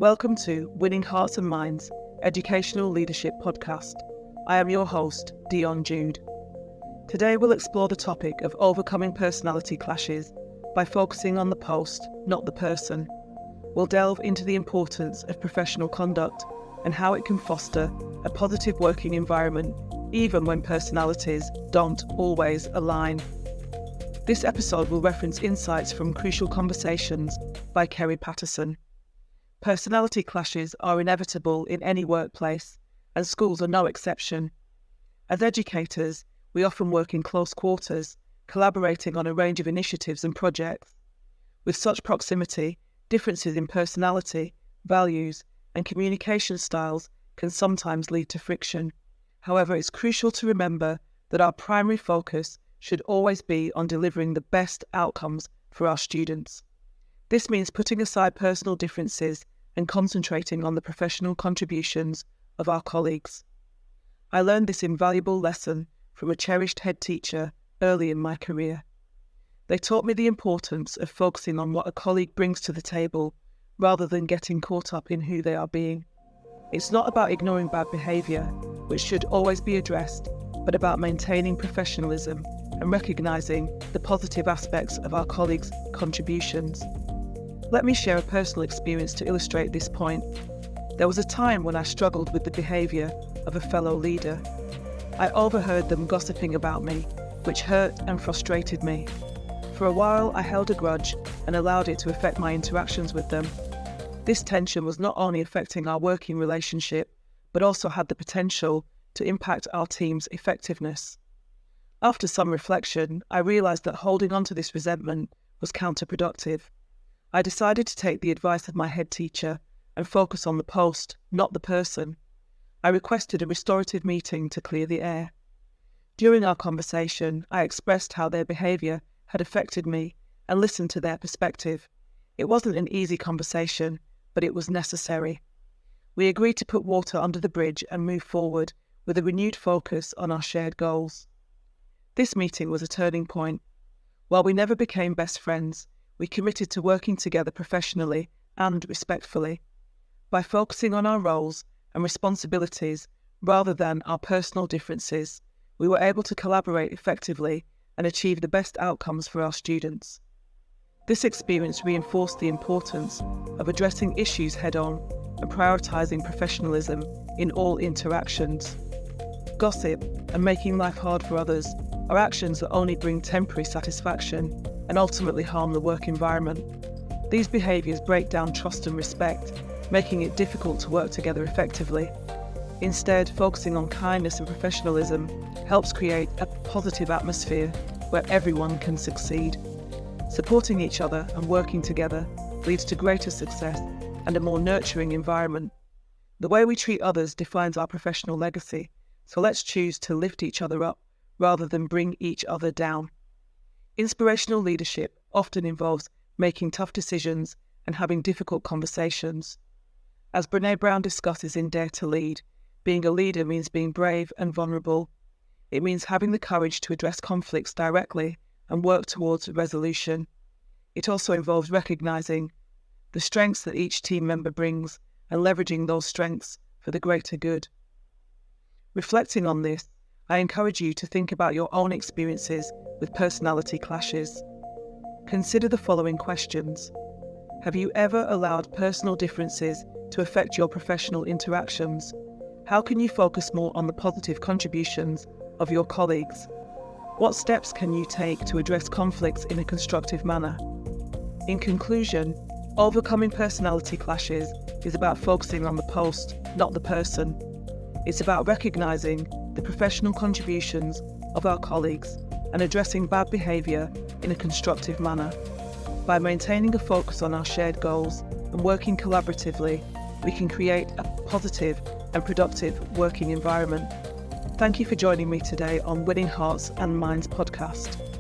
Welcome to Winning Hearts and Minds, Educational Leadership Podcast. I am your host, Dion Jude. Today we'll explore the topic of overcoming personality clashes by focusing on the post, not the person. We'll delve into the importance of professional conduct and how it can foster a positive working environment even when personalities don't always align. This episode will reference insights from Crucial Conversations by Kerry Patterson. Personality clashes are inevitable in any workplace, and schools are no exception. As educators, we often work in close quarters, collaborating on a range of initiatives and projects. With such proximity, differences in personality, values, and communication styles can sometimes lead to friction. However, it's crucial to remember that our primary focus should always be on delivering the best outcomes for our students. This means putting aside personal differences and concentrating on the professional contributions of our colleagues. I learned this invaluable lesson from a cherished head teacher early in my career. They taught me the importance of focusing on what a colleague brings to the table rather than getting caught up in who they are being. It's not about ignoring bad behaviour, which should always be addressed, but about maintaining professionalism and recognising the positive aspects of our colleagues' contributions. Let me share a personal experience to illustrate this point. There was a time when I struggled with the behaviour of a fellow leader. I overheard them gossiping about me, which hurt and frustrated me. For a while, I held a grudge and allowed it to affect my interactions with them. This tension was not only affecting our working relationship, but also had the potential to impact our team's effectiveness. After some reflection, I realised that holding on to this resentment was counterproductive. I decided to take the advice of my head teacher and focus on the post, not the person. I requested a restorative meeting to clear the air. During our conversation, I expressed how their behaviour had affected me and listened to their perspective. It wasn't an easy conversation, but it was necessary. We agreed to put water under the bridge and move forward with a renewed focus on our shared goals. This meeting was a turning point. While we never became best friends, we committed to working together professionally and respectfully. By focusing on our roles and responsibilities rather than our personal differences, we were able to collaborate effectively and achieve the best outcomes for our students. This experience reinforced the importance of addressing issues head-on and prioritising professionalism in all interactions. Gossip and making life hard for others are actions that only bring temporary satisfaction and ultimately harm the work environment. These behaviours break down trust and respect, making it difficult to work together effectively. Instead, focusing on kindness and professionalism helps create a positive atmosphere where everyone can succeed. Supporting each other and working together leads to greater success and a more nurturing environment. The way we treat others defines our professional legacy, so let's choose to lift each other up rather than bring each other down. Inspirational leadership often involves making tough decisions and having difficult conversations. As Brené Brown discusses in Dare to Lead, being a leader means being brave and vulnerable. It means having the courage to address conflicts directly and work towards resolution. It also involves recognising the strengths that each team member brings and leveraging those strengths for the greater good. Reflecting on this, I encourage you to think about your own experiences with personality clashes. Consider the following questions. Have you ever allowed personal differences to affect your professional interactions? How can you focus more on the positive contributions of your colleagues? What steps can you take to address conflicts in a constructive manner? In conclusion, overcoming personality clashes is about focusing on the post, not the person. It's about recognising the professional contributions of our colleagues and addressing bad behaviour in a constructive manner. By maintaining a focus on our shared goals and working collaboratively, we can create a positive and productive working environment. Thank you for joining me today on Winning Hearts and Minds podcast.